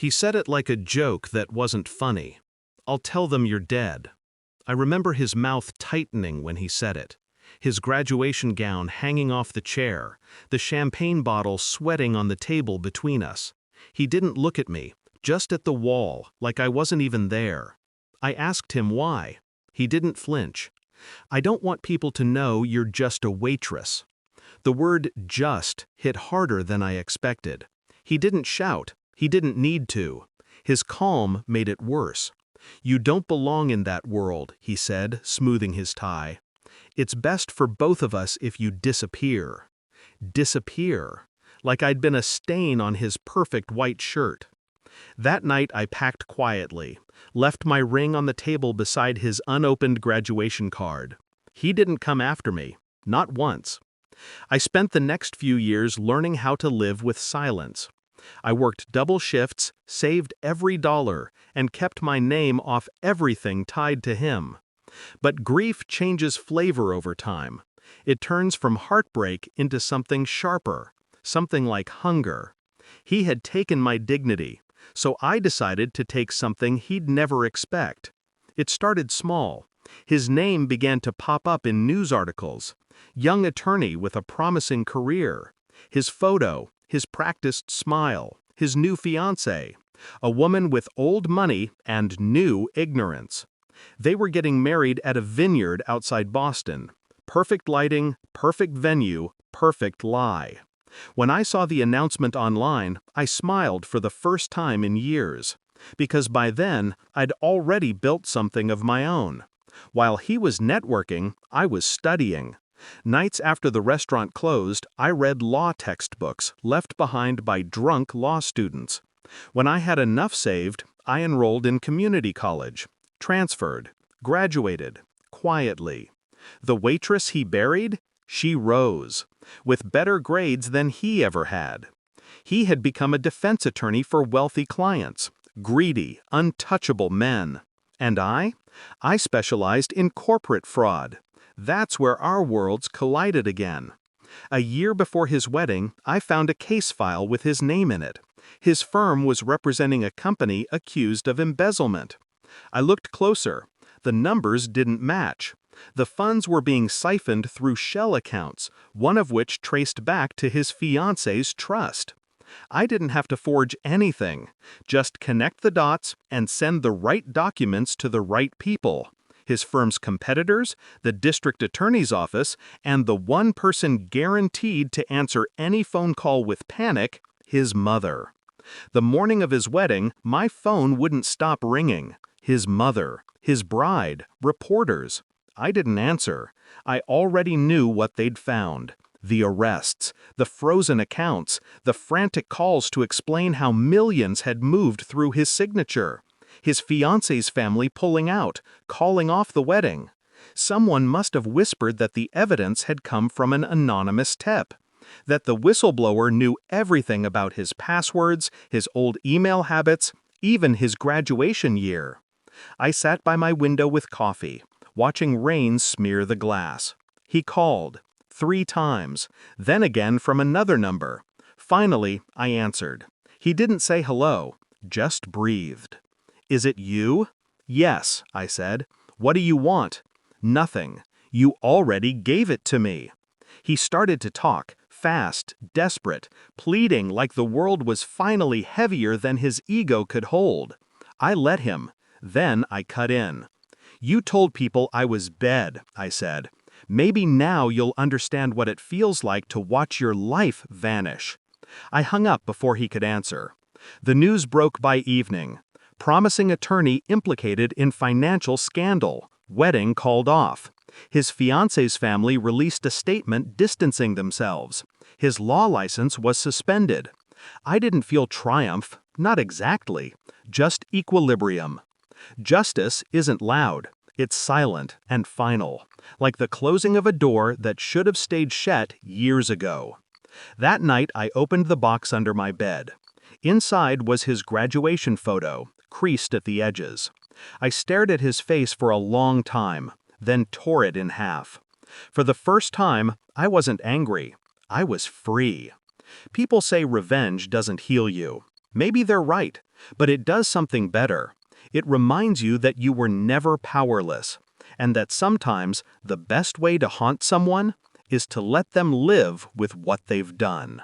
He said it like a joke that wasn't funny. "I'll tell them you're dead." I remember his mouth tightening when he said it, his graduation gown hanging off the chair, the champagne bottle sweating on the table between us. He didn't look at me, just at the wall, like I wasn't even there. I asked him why. He didn't flinch. "I don't want people to know you're just a waitress." The word "just" hit harder than I expected. He didn't shout. He didn't need to. His calm made it worse. "You don't belong in that world," he said, smoothing his tie. "It's best for both of us if you disappear." Disappear. Like I'd been a stain on his perfect white shirt. That night I packed quietly, left my ring on the table beside his unopened graduation card. He didn't come after me. Not once. I spent the next few years learning how to live with silence. I worked double shifts, saved every dollar, and kept my name off everything tied to him. But grief changes flavor over time. It turns from heartbreak into something sharper, something like hunger. He had taken my dignity, so I decided to take something he'd never expect. It started small. His name began to pop up in news articles. Young attorney with a promising career. His photo, his practiced smile, his new fiancée, a woman with old money and new ignorance. They were getting married at a vineyard outside Boston. Perfect lighting, perfect venue, perfect lie. When I saw the announcement online, I smiled for the first time in years, because by then I'd already built something of my own. While he was networking, I was studying. Nights after the restaurant closed, I read law textbooks left behind by drunk law students. When I had enough saved, I enrolled in community college, transferred, graduated, quietly. The waitress he buried? She rose, with better grades than he ever had. He had become a defense attorney for wealthy clients, greedy, untouchable men. And I specialized in corporate fraud. That's where our worlds collided again. A year before his wedding, I found a case file with his name in it. His firm was representing a company accused of embezzlement. I looked closer. The numbers didn't match. The funds were being siphoned through shell accounts, one of which traced back to his fiancée's trust. I didn't have to forge anything, just connect the dots and send the right documents to the right people. His firm's competitors, the district attorney's office, and the one person guaranteed to answer any phone call with panic, his mother. The morning of his wedding, my phone wouldn't stop ringing. His mother, his bride, reporters. I didn't answer. I already knew what they'd found. The arrests, the frozen accounts, the frantic calls to explain how millions had moved through his signature. His fiancée's family pulling out, calling off the wedding. Someone must have whispered that the evidence had come from an anonymous tip. That the whistleblower knew everything about his passwords, his old email habits, even his graduation year. I sat by my window with coffee, watching rain smear the glass. He called. 3 times, then again from another number. Finally, I answered. He didn't say hello, just breathed. "Is it you?" "Yes," I said. "What do you want?" "Nothing. You already gave it to me." He started to talk, fast, desperate, pleading like the world was finally heavier than his ego could hold. I let him. Then I cut in. "You told people I was dead," I said. "Maybe now you'll understand what it feels like to watch your life vanish." I hung up before he could answer. The news broke by evening. Promising attorney implicated in financial scandal. Wedding called off. His fiancée's family released a statement distancing themselves. His law license was suspended. I didn't feel triumph, not exactly, just equilibrium. Justice isn't loud. It's silent and final, like the closing of a door that should have stayed shut years ago. That night I opened the box under my bed. Inside was his graduation photo, creased at the edges. I stared at his face for a long time, then tore it in half. For the first time, I wasn't angry. I was free. People say revenge doesn't heal you. Maybe they're right, but it does something better. It reminds you that you were never powerless, and that sometimes the best way to haunt someone is to let them live with what they've done.